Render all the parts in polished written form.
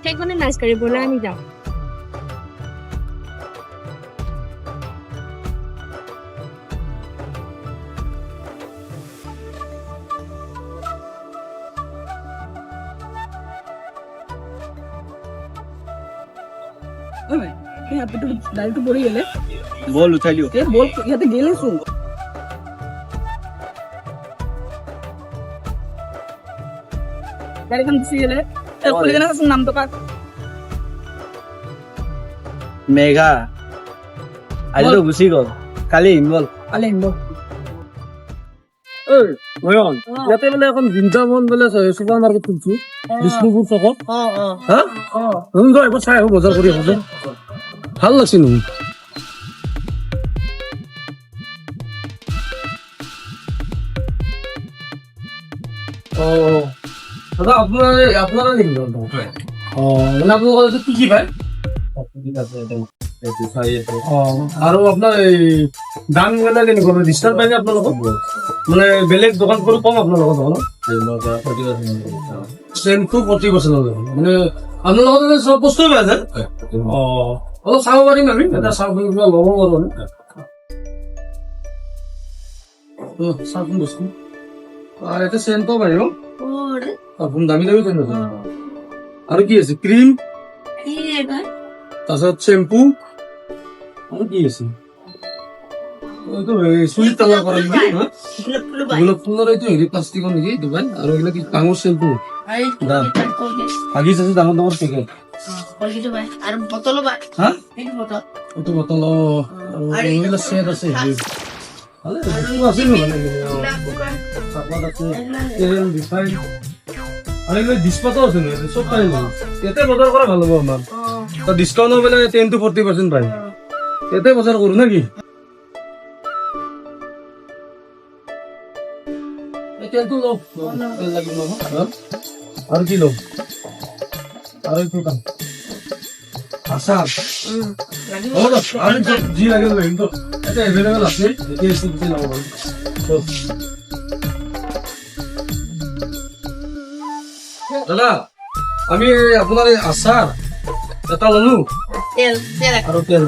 সেইখনে নাচ গাড়ি বলে আমি যাও डायरेक्ट पड़ी गेले बोल उठा लियो ए बोल याते गेले सुन गाड़ी kan गुसी गेले ए पुलिस ना नाम तो का मेघा आज तो गुसी गल काली इनवल আলে ইন্দো এই নয়ন ইয়াতে মানে এখন বৃন্দাবন বোলে সুপাৰ মাৰ্কেট খুলছো বিষ্ণুপুৰ চকত হা সুন্দৰ একো চাই আহো বজাৰ কৰি আহো ভাল লাগছে নো দাদা আপোনাৰ নেকি মানে আপোনালোকৰ কি কি পায় আৰু আপোনাৰ এই দাম গেলে কেনেকুৱা ডিছকাউণ্ট পাইনে আপোনালোকক মানে বেলেগ দোকান কৰি কম আপোনালোকৰ দোকানত চেণ্টটো 40% মানে আপোনালোকৰ চব বস্তুৱে পাই যায় অলপ চাব পাৰিম আমি এটা চাব কিবা ল'ব পাৰোঁ চাওকচোন বস্তু এটা চেণ্টটো পাৰিব আপুনি দামী দামী চেণ্ট আছে আৰু কি আছে ক্ৰীম তাৰপিছত চেম্পু আৰু কি আছে এইটো চুলি তালা কৰা গোলাপ ফুলৰ এইটো হেৰি প্লাষ্টিকৰ নেকি দোকান আৰু এইবিলাক কি ডাঙৰ চেম্পু দাম হাগিছ আছে ডাঙৰ ডাঙৰ পেকেট এইটো বটল আৰু এইবিলাক চেট আছে আৰু এইবিলাক ডিছপাতো আছে নহয় চব পাই ইয়াতে বজাৰ কৰা ভাল হ'ব আমাৰ ডিছকাউণ্ট বোলে 10 to 40% পাই ইয়াতে বজাৰ কৰো নেকি তেলটো লওক তেল লাগিব নহয় আৰু কি লওক আৰু এইটো কাম আচাৰ আৰু যি লাগে লৈ আহিম তো এটা এভেইলেবল আছে এতিয়া ইনষ্টিটিউট ল'ব পাৰিম দাদা আমি আপোনাৰ আচাৰ এটা ললো আৰু তেল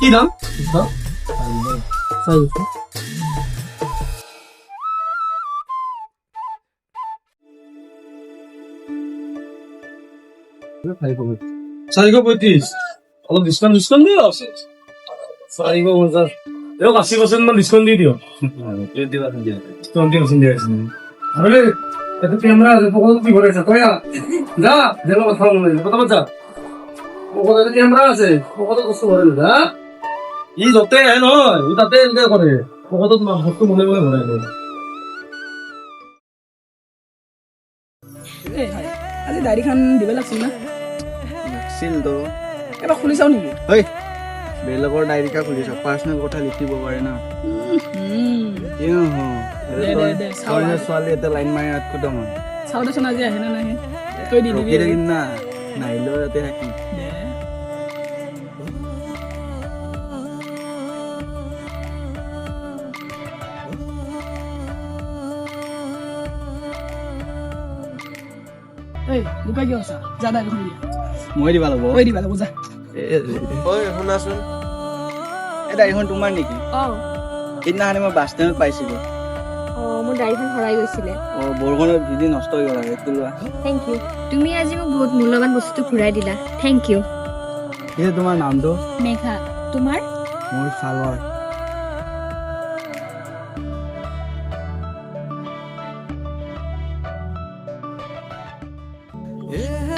কি দাম চাৰিশ 35 অলপ ডিছকাউণ্ট দিয়ক 80% মান ডিছকাউণ্ট দি দিয়ক 20% দিয়া আছে আৰু এটা ক্যামেৰা আছে পকেটত কি ভৰাইছা তই যা দেলো কথা নাই কথা বজা পকেটত ক্যামেৰা আছে পকেটত বস্তু ভৰাই যা ই যতে আহে নহয় ই তাতে এনে কৰে পকেটত বস্তু মনে মনে ভৰাই দিয়ে আজি ডায়েৰীখন দিব লাগছিল না সিল তো এবাৰ খুলি চাও নেকি ঐ বেলেগৰ ডায়েৰীকা খুলিছ পাৰ্সোনাল কথা লিখিব পাৰে না ছোৱালী এটা লাইন মাৰি ৰাখো তোমাৰ চাও দেচোন আজি আহে না নাহে তই দি দিবি থাকিম না নাহিলেও ইয়াতে থাকিম লুকাই কিয় আছা যা ডায়েৰীখন দিয়া মই দিবা লাগিব কৈ দিবা লাগিব যা ঐ শুনাচোন এই ডায়েৰীখন তোমাৰ নেকি সেইদিনাখনি মই বাছ ষ্টেণ্ডত পাইছিলোঁ মোৰ ডায়েৰীখন হৰাই গৈছিলে বৰষুণত ভিজি নষ্ট হৈ গ'ল আৰু এইটো লোৱা থেংক ইউ তুমি আজি মোক বহুত মূল্যৱান বস্তুটো ঘূৰাই দিলা থেংক ইউ এই তোমাৰ নামটো মেঘা তোমাৰ মোৰ চালৰ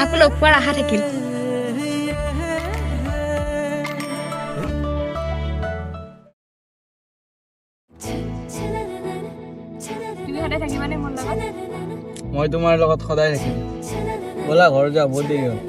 আকৌ লগ পোৱাৰ আশা থাকিল মই তোমাৰ লগত সদায় থাকিম ব'লা ঘৰ যা বহুত দেৰি হ'ল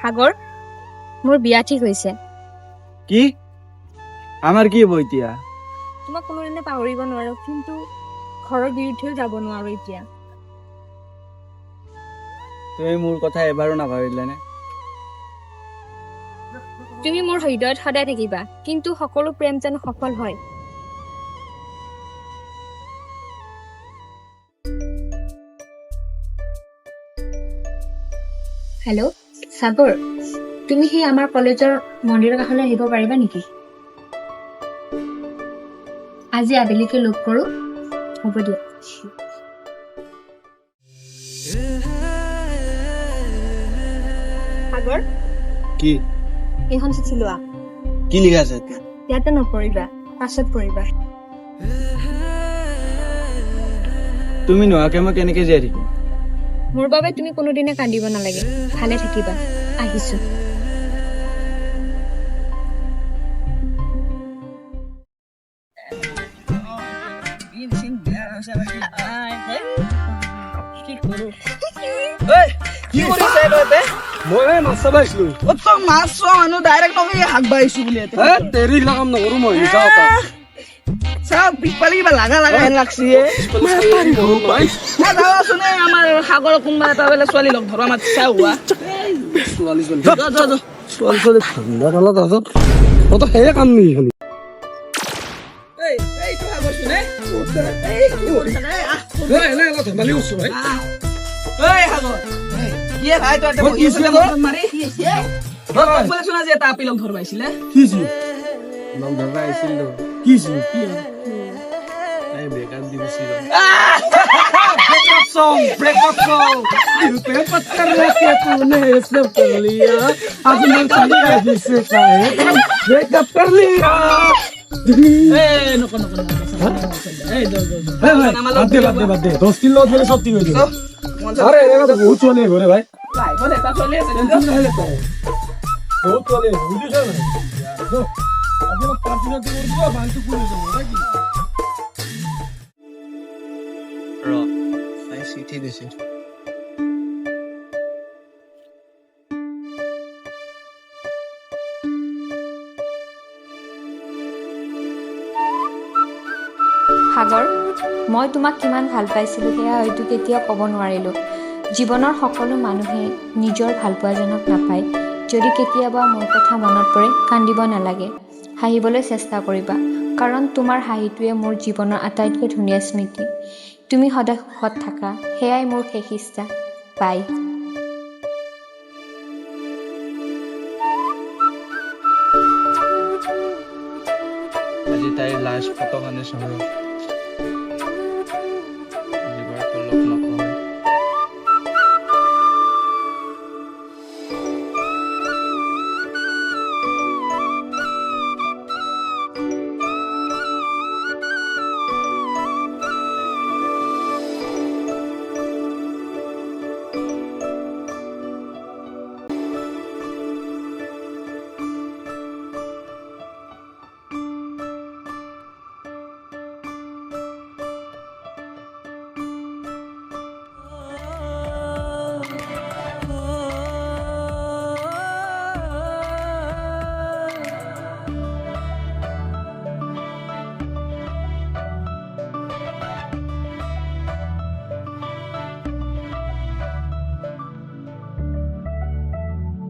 সাগৰ মোৰ বিয়া ঠিক হৈছে। কি আমাৰ কি হ'ব এতিয়া? তোমাক কোনোদিনে পাহৰিব নোৱাৰো, কিন্তু ঘৰৰ বিৰুদ্ধেও যাব নোৱাৰো এতিয়া। তুমি মোৰ কথা এবাৰো নাভাবিলানে? তুমি মোৰ হৃদয়ত সদায় থাকিবা, কিন্তু সকলো প্ৰেম যেন সফল হয়। হেল্ল' সাগৰ, তুমি সেই আমাৰ কলেজৰ মন্দিৰৰ কাষলৈ আহিব পাৰিবা নেকি? আজি আবেলিকে লগ কৰো। হ'ব দিয়া। সাগৰ, কি এইখন চিঠি লোৱা। কি লিখা আছে এতিয়া? ইয়াতে নপঢ়িবা, পাছত পঢ়িবা। তুমি নোহোৱাকে মই কেনেকে জীয়াই থাকিম? মোৰ বাবে তুমি কোনোদিনে কান্দিব নালাগে। ভালে থাকিবা। আহিছো। কি কৰিছে তই? মই মাছ চাব আহিছিলো। তই মাছ চোৱা মানুহ ডাইৰেক্ট নকৰি হাক বাঢ়িছো বুলি তেৰি কাম নকৰো মই মিছা কথা। চাওক পিছফালে কিবা লাগা হেন লাগছি যাবাচোন আমাৰ সাগৰৰ কোনোবা এটা বেলেগ ছোৱালী লগ ধৰা মাত চাও হোৱা ছোৱালী ছোৱালী ঠাণ্ডা কালত আছত অত সেয়ে কাম নেকি খালি ধেমালি কৰিছো ভাই। কি লগ ধৰবা আহিছিলো। বেকাৰ দি গুচি গ'ল। ब्रेकअप सॉन्ग पे पत्थर रखे तूने सब कर लिया आज मैं चलिया जिससे चाहे ब्रेकअप कर लिया ए नको ए दो বাদ দে 10 দিন লগত গেলে সব ঠিক হয়ে যাবে। আরে এরা তো বহুত চলে ঘরে ভাই, भाई बोले ता चले বহুত চলে বুঝিস না আজ না পার্টিটা দিয়ে করব বান্টু করে দেবো নাকি ৰ তাই চিঠি দিছে। সাগৰ, মই তোমাক কিমান ভাল পাইছিলোঁ সেয়া হয়তো কেতিয়াও ক'ব নোৱাৰিলোঁ। জীৱনৰ সকলো মানুহে নিজৰ ভালপোৱাজনক নাপায়। যদি কেতিয়াবা মোৰ কথা মনত পৰে, কান্দিব নালাগে, হাঁহিবলৈ চেষ্টা কৰিবা, কাৰণ তোমাৰ হাঁহিটোৱে মোৰ জীৱনৰ আটাইতকৈ ধুনীয়া স্মৃতি। তুমি সদায় সুখত থাকা, সেয়াই মোৰ শেষ ইচ্ছা। বাই। আজি তাইৰ লাষ্ট ফটোখনে চাওঁ। জীৱনটো লগ নকৰে।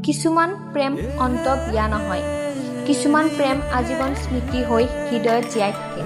কিছুমান প্ৰেম অন্ত বিয়া নহয়, কিছুমান প্ৰেম আজীৱন স্মৃতি হৈ হৃদয়ত জীয়াই থাকে।